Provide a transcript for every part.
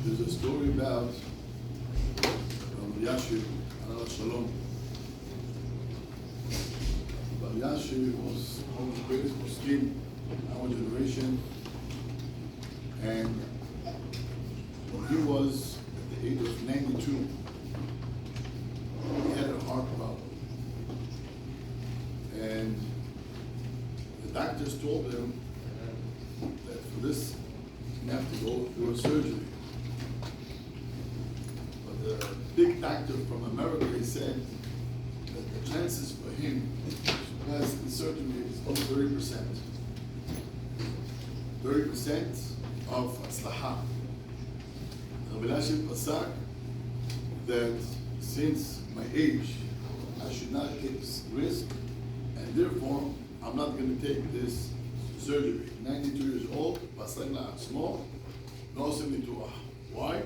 There's a story about Elishiv, Shalom. Elishiv was one of the greatest poskim in our generation, and when he was at the age of 92, he had a heart problem. And the doctors told him that for this, he have to go through a surgery. But the big doctor from America, he said that the chances for him to pass the surgery is only 30%. 30% of Aslaha. Elishiv pasak that since my age, I should not take this risk, and therefore I'm not going to take this surgery. 92 years old, pasak la small, no simituah. Why?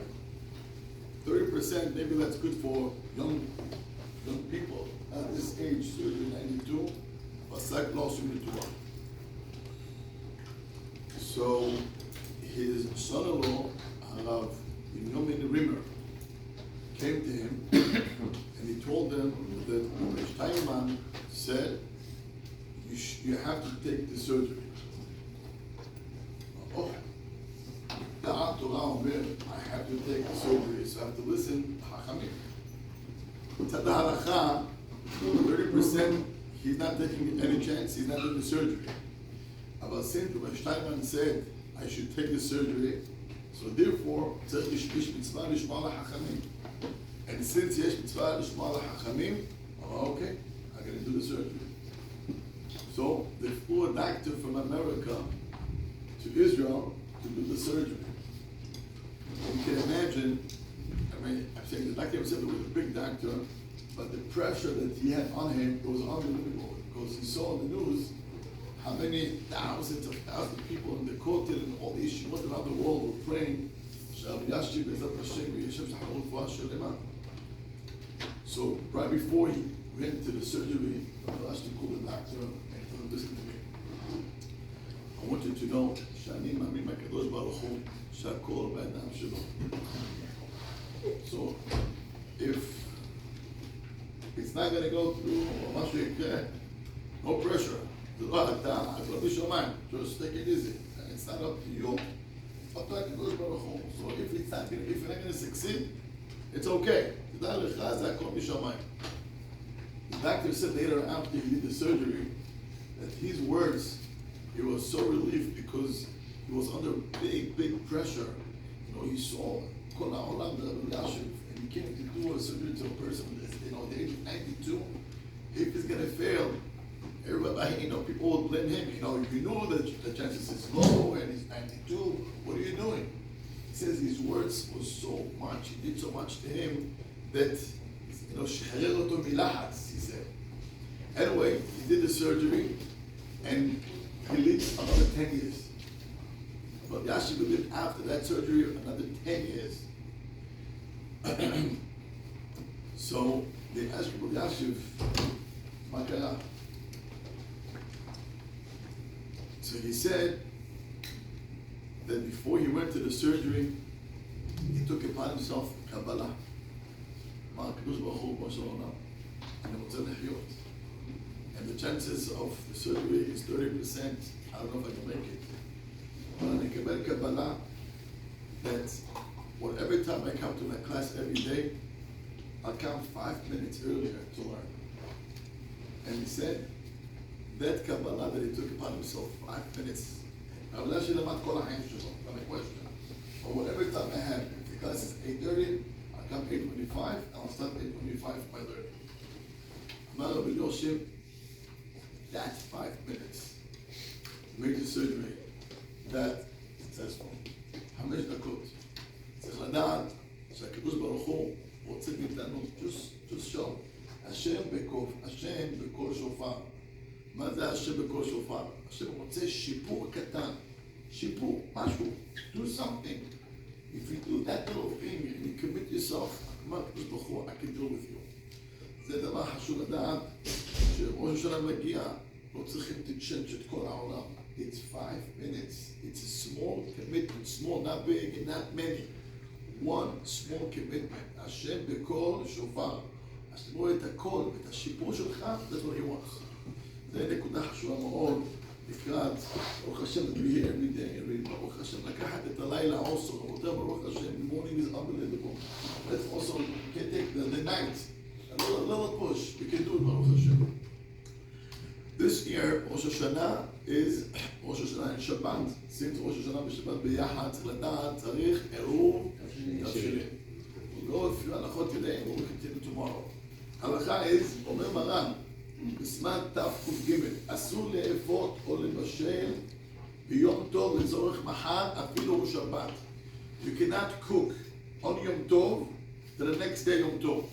30%, maybe that's good for young people at this age, surgery 92, pasak lo simituah. So his son-in-law, Harav, Rimmer, came to him and he told them that Steinman said you have to take the surgery. Oh, the Hatora, I have to take the surgery, so I have to listen to Hachamim. To the Halacha, 30%, he's not taking any chance, he's not doing the surgery. But since Steinman said I should take the surgery, so therefore, צריך יש מצווה לשמוע לחכמים. And since יש מצווה לשמוע לחכמים, okay, I'm going to do the surgery. So they flew a doctor from America to Israel to do the surgery. You can imagine, I'm saying the doctor said it was a big doctor, but the pressure that he had on him, it was unbelievable, because he saw in the news how many thousands of people in the Kotel and all the yeshivot around the world were praying. So right before he went to the surgery, Elishiv called the doctor and told him, listen to me. I want you to know, שנים מאמין מהקדוש ברוך הוא, שהכל בידיים שלו. So if it's not going to go through or משהו יקרה, no pressure. Just take it easy. It's not up to you. So if you're not going to succeed, it's okay. The doctor said later after he did the surgery that his words, he was so relieved because he was under big pressure. You know, he saw and he came to do a surgery to a person that's, the age of 92. If he's going to fail, everybody, people would blame him. If you know that the chances is low and he's 92, what are you doing? He says his words was so much, he did so much to him that, he said. Anyway, he did the surgery and he lived another 10 years. But Elishiv lived after that surgery another 10 years. So they asked Elishiv, Makara. So he said that before he went to the surgery, he took upon himself Kabbalah. And the chances of the surgery is 30%. I don't know if I can make it. But I קיבל Kabbalah that every time I come to my class every day, I'll come 5 minutes earlier to learn. And he said, that Kabbalah that he took upon himself 5 minutes. I'm not sure about my question. Or whatever time I have, if the class is 8:30, I'll come 8:25, and I'll start 8:25 by 30. Amar Rabbi Yoshim, that's 5 minutes. Make the surgery that successful. 5 דקות. צריך לדעת שהקדוש ברוך הוא רוצה מאיתנו, just show. השם בקול שופר. מה זה השם בקול שופר? השם רוצה שיפור קטן, שיפור, משהו, do something. If you do that little thing and you commit yourself, אמר הקדוש ברוך הוא, I can deal with you. זה דבר חשוב לדעת, שראש השנה מגיע, לא צריכים תצ'נץ' את כל העולם. It's 5 minutes. It's a small commitment. Small, not big and not many. One small commitment. השם בכל שופר. אז תראו את הכל, את השיפור שלך, that's what he wants. זה נקודה חשובה מאוד. לקראת, ברוך השם, to be here every day, ברוך השם, לקחת את הלילה also, רבותיי, ברוך השם, the morning is unbelievable. Let's also can take the night, a little push, we can do it, ברוך השם. This year, ראש השנה is, ראש השנה in Shabbat, since ראש השנה בשבת ביחד, צריך לדעת, צריך עירוב, תבשילין. We'll go a few הלכות today, and we'll continue tomorrow. הלכה is, אומר מרן, בזמן תק"ג, אסור לאפות או לבשל ביום טוב לצורך מחר, אפילו בשבת. You cannot cook on יום טוב to the next day יום טוב.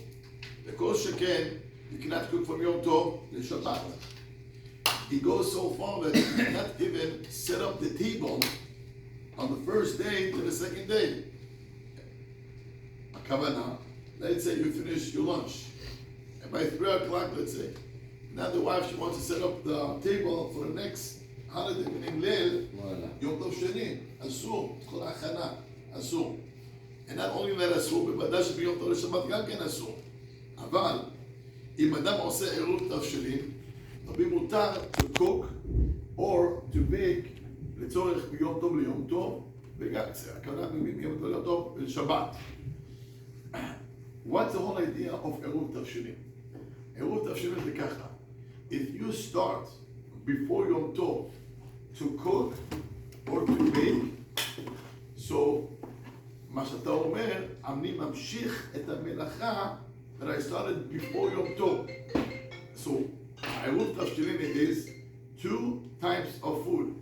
וכל שכן, you cannot cook from יום טוב לשבת. He goes so far that you cannot even set up the table on the first day to the second day. הכוונה, let's say you finish your lunch, and by 3 o'clock, let's say, now the wife, she wants to set up the table for the next holiday, meaning ליל, יום טוב שני, אסור, כל ההכנה, אסור. And not only that אסור, בוודאי שביום טוב לשבת גם כן אסור. אבל, אם אדם עושה עירוב תבשילין, רבי מותר to cook or to bake לצורך ביום טוב ליום טוב, וגם הכוונה ביום טוב ליום טוב לשבת. What's the whole idea of עירוב תבשילין? עירוב תבשילין זה ככה. If you start before Yom Tov to cook or to bake, so מה שאתה אומר, אני ממשיך את המלאכה that I started before Yom Tov. So, עירוב תבשילין is 2 types of food.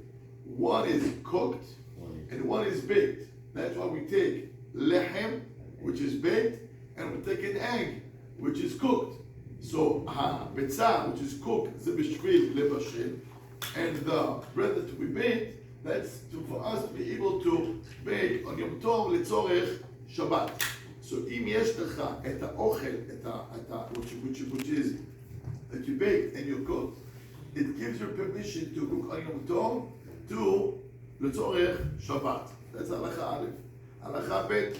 One is cooked and one is baked. That's why we take lechem, which is baked, and we take an egg, which is cooked. So, הביצה, which is cooked, זה בשביל לבשל, and the bread that we baked, that's for us to be able to bake on יום טוב לצורך שבת. So, אם יש לך את האוכל, which is that you bake and you cook, it gives you permission to cook on יום טוב to לצורך שבת. That's הלכה א'. הלכה ב',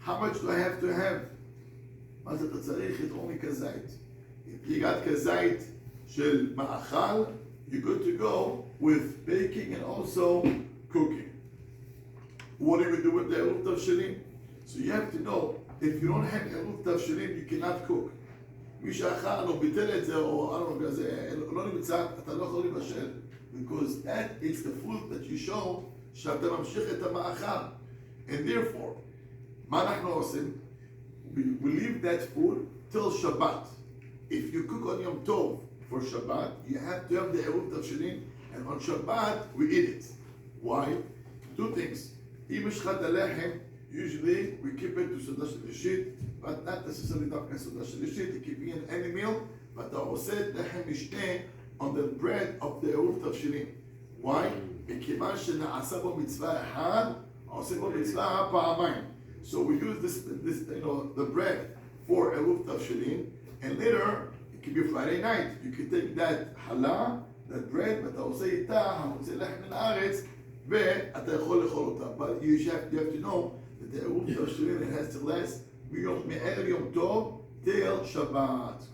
how much do I have to have? מה זה אתה צריך? את עומק הזית. If you got כזית של מאכל, you're good to go with baking and also cooking. What do we do with the עירוב תבשילין? So you have to know, if you don't have עירוב תבשילין, you cannot cook. מי שאכל או ביטל את זה או לא נמצא, אתה לא יכול לבשל. Because that is the food that you show שאתה ממשיך את המאכל. And therefore, מה אנחנו עושים? We leave that food till Shabbat. If you cook on Yom Tov for Shabbat, you have to have the עירוב תבשילין, and on Shabbat we eat it. Why? 2 things. אם יש לך את הלחם, usually we keep it to סעודה שלישית, but not necessarily דווקא סעודה שלישית, you keep it in any meal, ואתה עושה את לחם משנה on the bread of the עירוב תבשילין. Why? מכיוון שנעשה בו מצווה אחד, עושה בו מצווה פעמיים. So we use this the bread for עירוב תבשילין, and later it can be Friday night. You can take that challah, that bread, ואתה עושה איתה המוצא לחם מן הארץ, ואתה יכול לאכול אותה. But you have to know that the עירוב תבשילין it has to last מערב יום טוב till שבת.